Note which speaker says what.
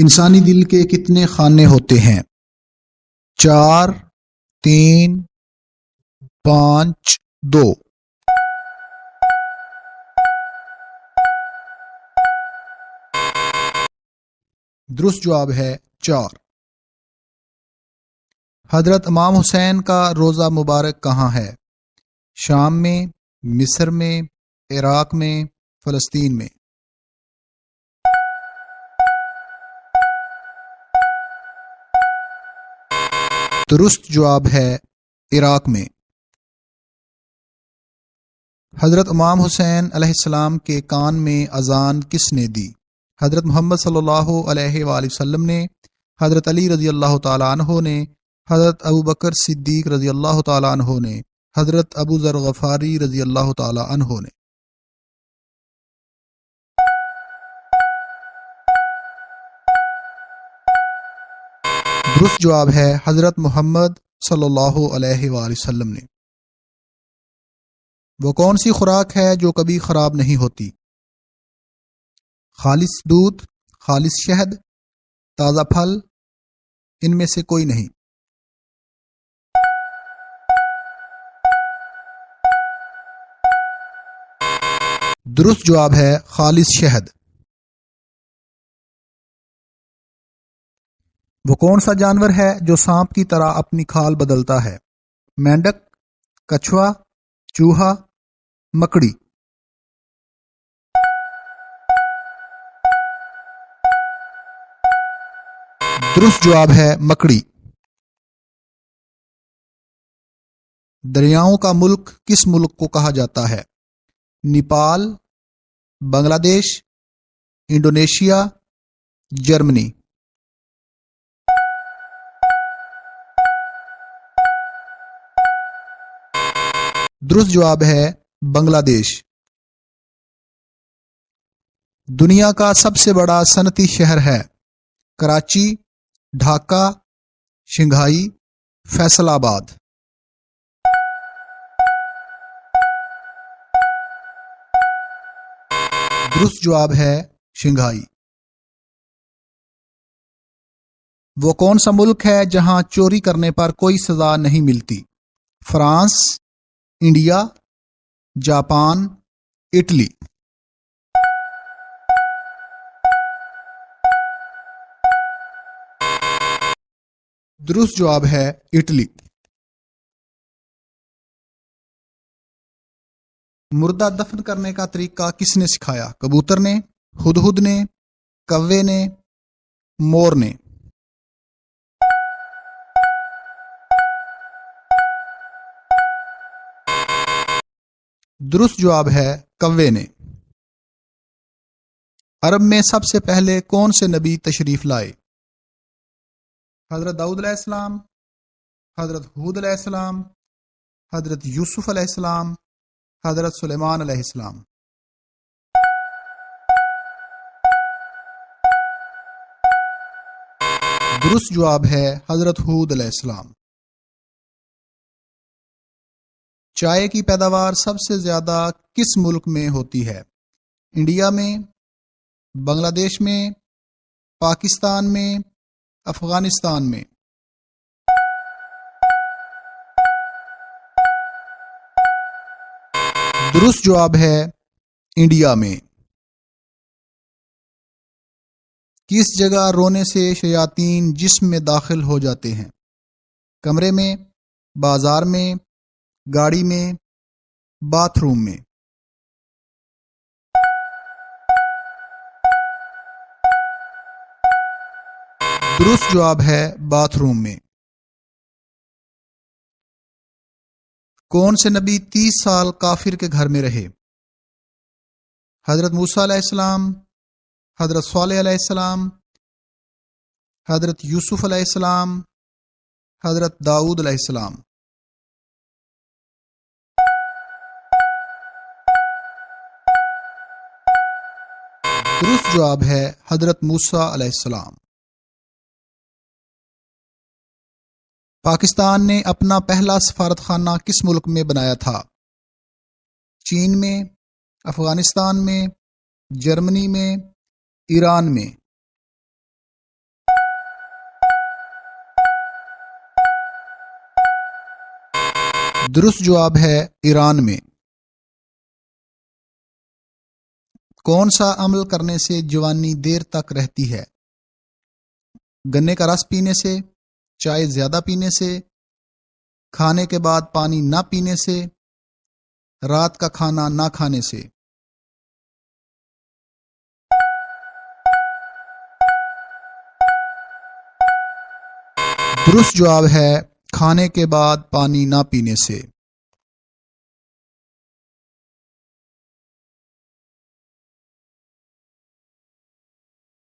Speaker 1: انسانی دل کے کتنے خانے ہوتے ہیں؟ 4، 3، 5، 2۔ درست جواب ہے 4۔ حضرت امام حسین کا روضہ مبارک کہاں ہے؟ شام میں، مصر میں، عراق میں، فلسطین میں۔ درست جواب ہے عراق میں۔ حضرت امام حسین علیہ السلام کے کان میں اذان کس نے دی؟ حضرت محمد صلی اللہ علیہ وآلہ وسلم نے، حضرت علی رضی اللہ تعالیٰ عنہ نے، حضرت ابوبکر صدیق رضی اللہ تعالیٰ عنہ نے، حضرت ابو ذر غفاری رضی اللہ تعالیٰ عنہ نے۔ درست جواب ہے حضرت محمد صلی اللہ علیہ وآلہ وسلم نے۔ وہ کون سی خوراک ہے جو کبھی خراب نہیں ہوتی؟ خالص دودھ، خالص شہد، تازہ پھل، ان میں سے کوئی نہیں۔ درست جواب ہے خالص شہد۔ وہ کون سا جانور ہے جو سانپ کی طرح اپنی کھال بدلتا ہے؟ مینڈک، کچھوا، چوہا، مکڑی۔ درست جواب ہے مکڑی۔ دریاؤں کا ملک کس ملک کو کہا جاتا ہے؟ نیپال، بنگلہ دیش، انڈونیشیا، جرمنی۔ درست جواب ہے بنگلہ دیش۔ دنیا کا سب سے بڑا صنعتی شہر ہے؟ کراچی، ڈھاکہ، شنگھائی، فیصل آباد۔ درست جواب ہے شنگھائی۔ وہ کون سا ملک ہے جہاں چوری کرنے پر کوئی سزا نہیں ملتی؟ France, India, Japan, Italy. درست جواب ہے اٹلی۔ مردہ دفن کرنے کا طریقہ کس نے سکھایا؟ کبوتر نے، ہدہد نے، کوے نے، مور نے۔ درست جواب ہے کوے نے۔ عرب میں سب سے پہلے کون سے نبی تشریف لائے؟ حضرت داؤد علیہ السلام، حضرت ہود علیہ السلام، حضرت یوسف علیہ السلام، حضرت سلیمان علیہ السلام۔ درست جواب ہے حضرت ہود علیہ السلام۔ چائے کی پیداوار سب سے زیادہ کس ملک میں ہوتی ہے؟ انڈیا میں، بنگلہ دیش میں، پاکستان میں، افغانستان میں۔ درست جواب ہے انڈیا میں۔ کس جگہ رونے سے شیاطین جسم میں داخل ہو جاتے ہیں؟ کمرے میں، بازار میں، گاڑی میں، باتھ روم میں۔ درست جواب ہے باتھ روم میں۔ کون سے نبی 30 سال کافر کے گھر میں رہے؟ حضرت موسیٰ علیہ السلام، حضرت صالح علیہ السلام، حضرت یوسف علیہ السلام، حضرت داؤد علیہ السلام۔ درست جواب ہے حضرت موسیٰ علیہ السلام۔ پاکستان نے اپنا پہلا سفارت خانہ کس ملک میں بنایا تھا؟ چین میں، افغانستان میں، جرمنی میں، ایران میں۔ درست جواب ہے ایران میں۔ کون سا عمل کرنے سے جوانی دیر تک رہتی ہے؟ گنے کا رس پینے سے، چائے زیادہ پینے سے، کھانے کے بعد پانی نہ پینے سے، رات کا کھانا نہ کھانے سے۔ درست جواب ہے کھانے کے بعد پانی نہ پینے سے۔